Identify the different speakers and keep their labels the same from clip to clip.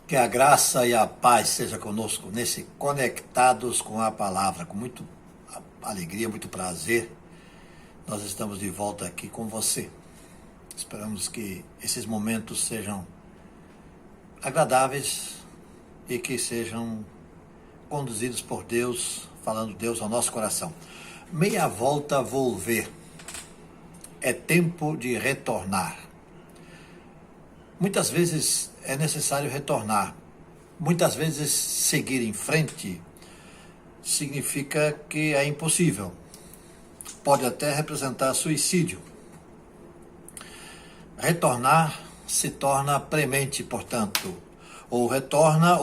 Speaker 1: Que a graça e a paz seja conosco nesse Conectados com a Palavra. Com muita alegria, muito prazer, nós estamos de volta aqui com você. Esperamos que esses momentos sejam agradáveis e que sejam conduzidos por Deus, falando Deus ao nosso coração. Meia volta vou ver. É tempo de retornar. Muitas vezes é necessário retornar. Muitas vezes seguir em frente significa que é impossível. Pode até representar suicídio. Retornar se torna premente, portanto. Ou retorna.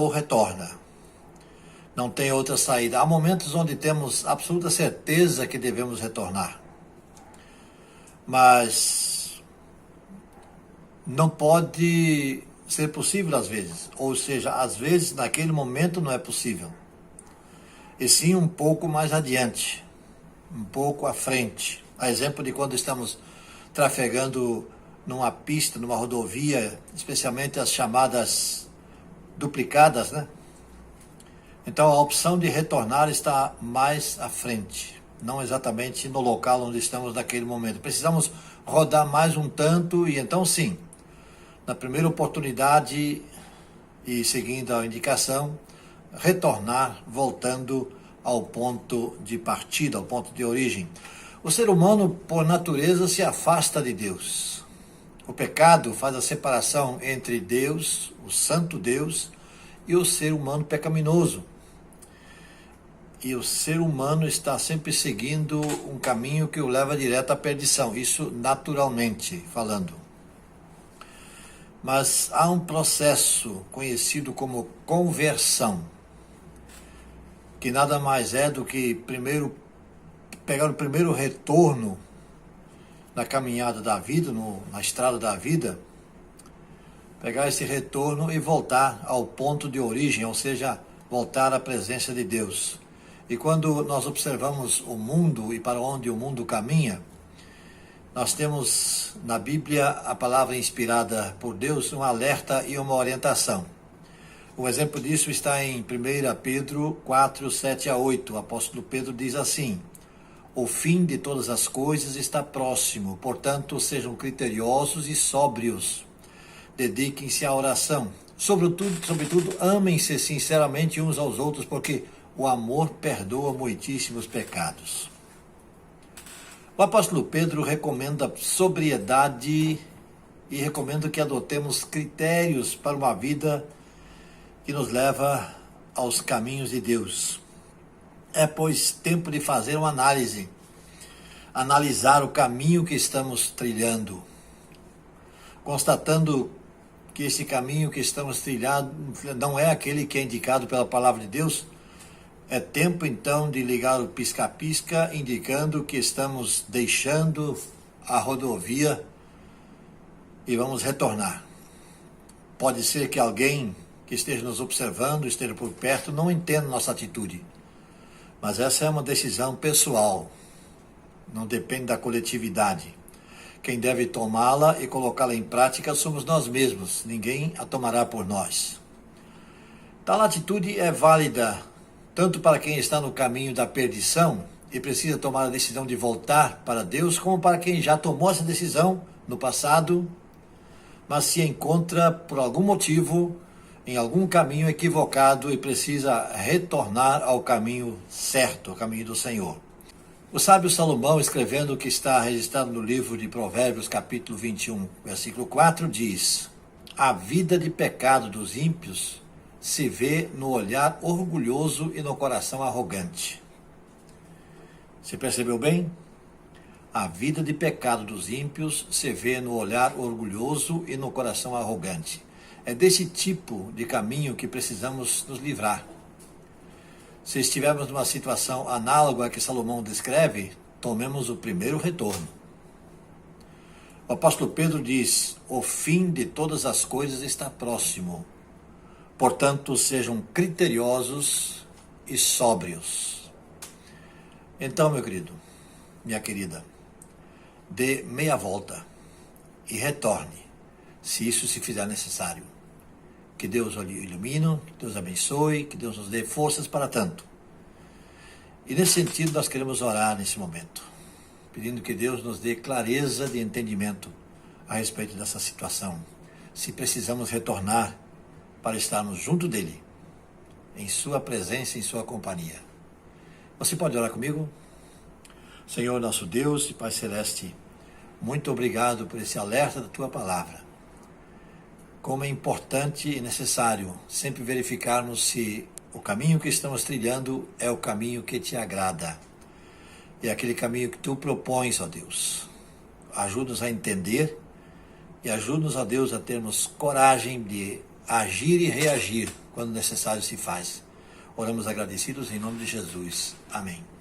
Speaker 1: Não tem outra saída. Há momentos onde temos absoluta certeza que devemos retornar. Mas não pode ser possível às vezes. Ou seja, às vezes naquele momento não é possível. E sim um pouco mais adiante. Um pouco à frente. A exemplo de quando estamos trafegando numa pista, numa rodovia, especialmente as chamadas duplicadas, né? Então a opção de retornar está mais à frente, não exatamente no local onde estamos naquele momento. Precisamos rodar mais um tanto e então sim, na primeira oportunidade e seguindo a indicação, retornar voltando ao ponto de partida, ao ponto de origem. O ser humano, por natureza, se afasta de Deus. O pecado faz a separação entre Deus, o santo Deus, e o ser humano pecaminoso. E o ser humano está sempre seguindo um caminho que o leva direto à perdição, isso naturalmente falando. Mas há um processo conhecido como conversão, que nada mais é do que pegar o primeiro retorno na caminhada da vida, na estrada da vida, pegar esse retorno e voltar ao ponto de origem, ou seja, voltar à presença de Deus. E quando nós observamos o mundo e para onde o mundo caminha, nós temos na Bíblia a palavra inspirada por Deus, um alerta e uma orientação. Um exemplo disso está em 1 Pedro 4, 7 a 8. O apóstolo Pedro diz assim: o fim de todas as coisas está próximo, portanto sejam criteriosos e sóbrios. Dediquem-se à oração. Sobretudo, amem-se sinceramente uns aos outros, porque o amor perdoa muitíssimos pecados. O apóstolo Pedro recomenda sobriedade e recomenda que adotemos critérios para uma vida que nos leva aos caminhos de Deus. É, pois, tempo de fazer uma análise, analisar o caminho que estamos trilhando, constatando que esse caminho que estamos trilhando não é aquele que é indicado pela palavra de Deus. É tempo, então, de ligar o pisca-pisca, indicando que estamos deixando a rodovia e vamos retornar. Pode ser que alguém que esteja nos observando, esteja por perto, não entenda nossa atitude. Mas essa é uma decisão pessoal, não depende da coletividade. Quem deve tomá-la e colocá-la em prática somos nós mesmos, ninguém a tomará por nós. Tal atitude é válida tanto para quem está no caminho da perdição e precisa tomar a decisão de voltar para Deus, como para quem já tomou essa decisão no passado, mas se encontra por algum motivo em algum caminho equivocado e precisa retornar ao caminho certo, ao caminho do Senhor. O sábio Salomão, escrevendo o que está registrado no livro de Provérbios, capítulo 21, versículo 4, diz: a vida de pecado dos ímpios se vê no olhar orgulhoso e no coração arrogante. Você percebeu bem? A vida de pecado dos ímpios se vê no olhar orgulhoso e no coração arrogante. É desse tipo de caminho que precisamos nos livrar. Se estivermos numa situação análoga à que Salomão descreve, tomemos o primeiro retorno. O apóstolo Pedro diz: o fim de todas as coisas está próximo. Portanto, sejam criteriosos e sóbrios. Então, meu querido, minha querida, dê meia volta e retorne, se isso se fizer necessário. Que Deus o ilumine, que Deus abençoe, que Deus nos dê forças para tanto. E nesse sentido nós queremos orar nesse momento, pedindo que Deus nos dê clareza de entendimento a respeito dessa situação. Se precisamos retornar para estarmos junto dele, em sua presença, em sua companhia. Você pode orar comigo? Senhor nosso Deus e Pai Celeste, muito obrigado por esse alerta da Tua palavra. Como é importante e necessário sempre verificarmos se o caminho que estamos trilhando é o caminho que Te agrada. É aquele caminho que Tu propões, ó Deus. Ajuda-nos a entender e ajuda-nos, ó Deus, a termos coragem de agir e reagir quando necessário se faz. Oramos agradecidos em nome de Jesus. Amém.